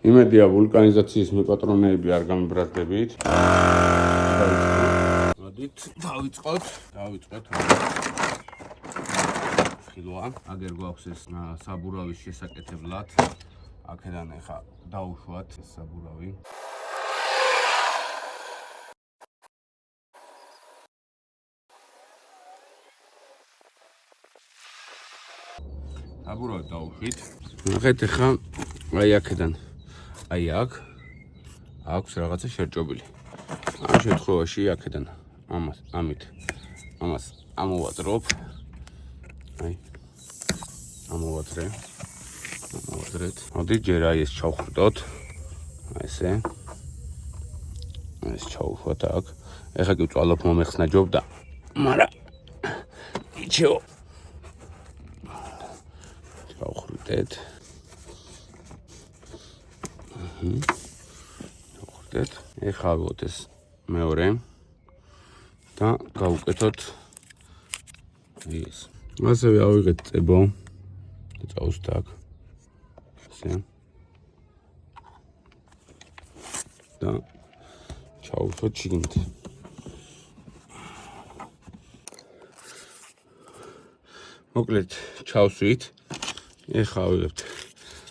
იმედია ვულკანიზაციის მიპატრონეები არ გამიბრაზდებით. მოდით დავიწყოთ. ხილვა. აგერ გვაქვს ეს საბურავის შესაკეთებლად. აქედან ახლა დაუშვათ ეს საბურავი. საბურავი დაუშვით. ნახეთ ახლა აი აქედან. აი აქ აქვს რაღაცა შერჭობილი. ამ შემთხვევაში აქედან ამით ამოვაძრობ. აი ამოვაძრეთ. მოდით ჯერ აი ეს ჩავხრდოთ. აი ესე. ეს ჩავუშვათ აქ. ეხლა კი ვწვალობ მომეხსნა ჯობდა. მაგრამ იჩეო. ჩავხრდეთ. ჩავხრდეთ. ეხლა ავიღოთ ეს მეორე და გავუკეთოთ ეს. ასევე ავიღეთ წებო და წავუსვთ აქ. ესე. და ჩავუშვოთ შიგნით. მოკლედ ჩავსვით. ეხლა ავიღებთ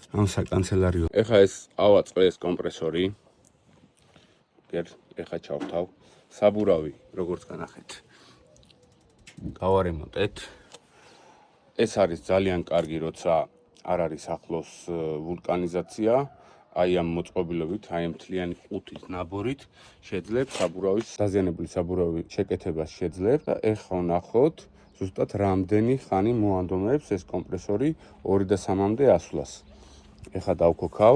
ამ საკანცელარიო. ეხლა ეს ავაწყე ეს კომპრესორი. ეხლა ჩავთავ. საბურავი, როგორც განახეთ. გავარემონტეთ. ეს არის ძალიან კარგი, როცა არ არის ახლოს ვულკანიზაცია. აი ამ მოწყობილობით, აი ამ მთლიანი ყუთის ნაბორით შეძლებთ საბურავის დაზიანებული საბურავი შეკეთებას შეძლებთ და ეხლა ვნახოთ ზუსტად რამდენი ხანი მოანდომებს ეს კომპრესორი 2 და 3-მდე ასვლას. ეხლა დავქოქავ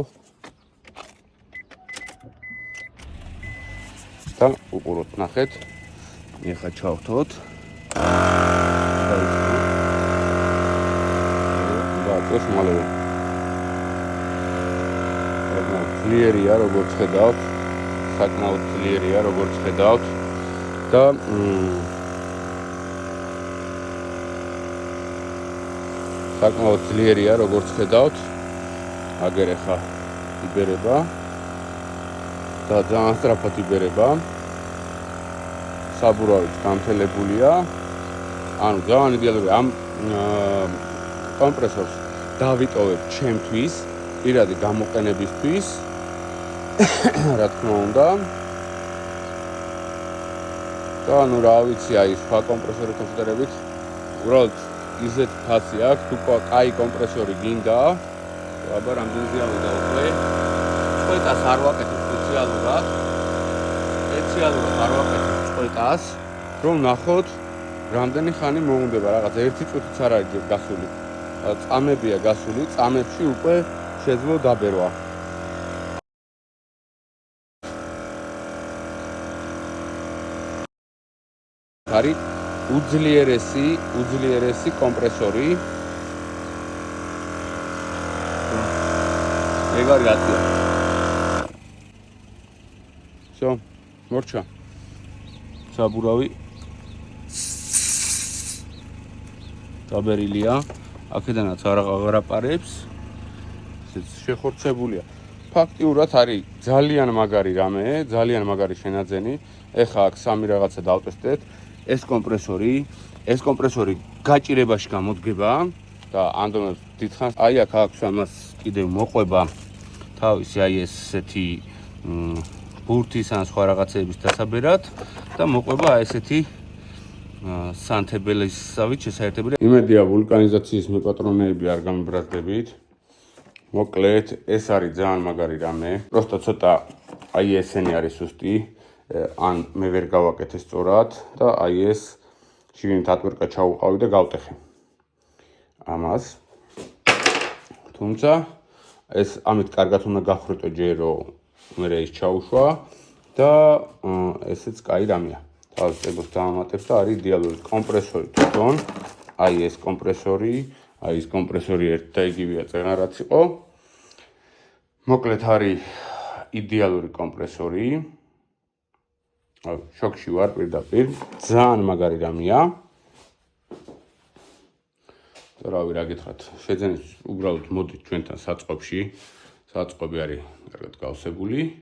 და უყუროთ, ნახეთ. ეხლა ჩავთოთ. ეს მალევე. ძლიერია, როგორც ხედავთ. საკმაოდ ძლიერია, როგორც ხედავთ. და საკმაოდ ძლიერია, როგორც ხედავთ. აგერ ეხლა იბერება. და ძალიან სწრაფად იბერება. საბურავით გამთელებულია. ანუ ძალიან იდეალური ამ კომპრესორს დავიტოვებ ჩემთვის, პირადი გამოყენებისთვის. რა თქმა უნდა. და ნუ რა ვიცი, აი სხვა კომპრესორებთან შედარებით, უბრალოდ ისეთ ფასი აქვს, თუ კაი კომპრესორი გინდა, აბა რამდენზე ავიდა უკვე. წყვეტას არ ვაკეთებ სპეციალურად არ ვაკეთებ წყვეტას, რომ ნახოთ რამდენი ხანი მოუნდება, რაღაც 1 წუთიც არ არის გასული. წამებია გასული, წამებში უკვე შეძლო დაბერვა. არის უძლიერესი კომპრესორი. ეგ არის აცია. всё, მორჩა. საბურავი დაბერილია. აქედანაც აღარაპარებს. ესეც შეხორცებულია. ფაქტიურად არის ძალიან მაგარი რამე, ძალიან მაგარი შენაძენი. ეხლა აქ სამი რაღაცა დავტესტეთ. ეს კომპრესორი გაჭირებაში გამოდგება და ანდომებს დიდხანს. აი აქ აქვს ამას კიდევ მოყვება თავისი აი ესეთი ბურთის ან სხვა რაღაცების დასაბერად და მოყვება აი ესეთი სანთებელისავით შესაერთებელი. იმედია ვულკანიზაციის მიპატრონეები არ გამიბრაზდებით. მოკლედ ეს არის ძალიან მაგარი რამე. პროსტა ცოტა აი ესენი არის სუსტი. ან მე ვერ გავაკეთე სწორად და აი ეს შიგნით ატვირკა ჩაუყავი და გავტეხე ამას. თუმცა ეს ამით კარგად უნდა გახვრიტო ჯერ რომ მე ის ჩაუშვა და ესეც კაი რამეა. თავს წებოს დაამატებს და არის იდეალური კომპრესორი თვითონ. აი ეს კომპრესორი, აი ეს კომპრესორი ერთ და იგივეა წეღან რაც იყო. მოკლედ არის იდეალური კომპრესორი. შოქში ვარ პირდაპირ. ძალიან მაგარი რამეა. და რავი რა გითხრათ, შეძენით უბრალოდ მოდით ჩვენთან საწყობში. საწყობი არის კარგად გავსებული.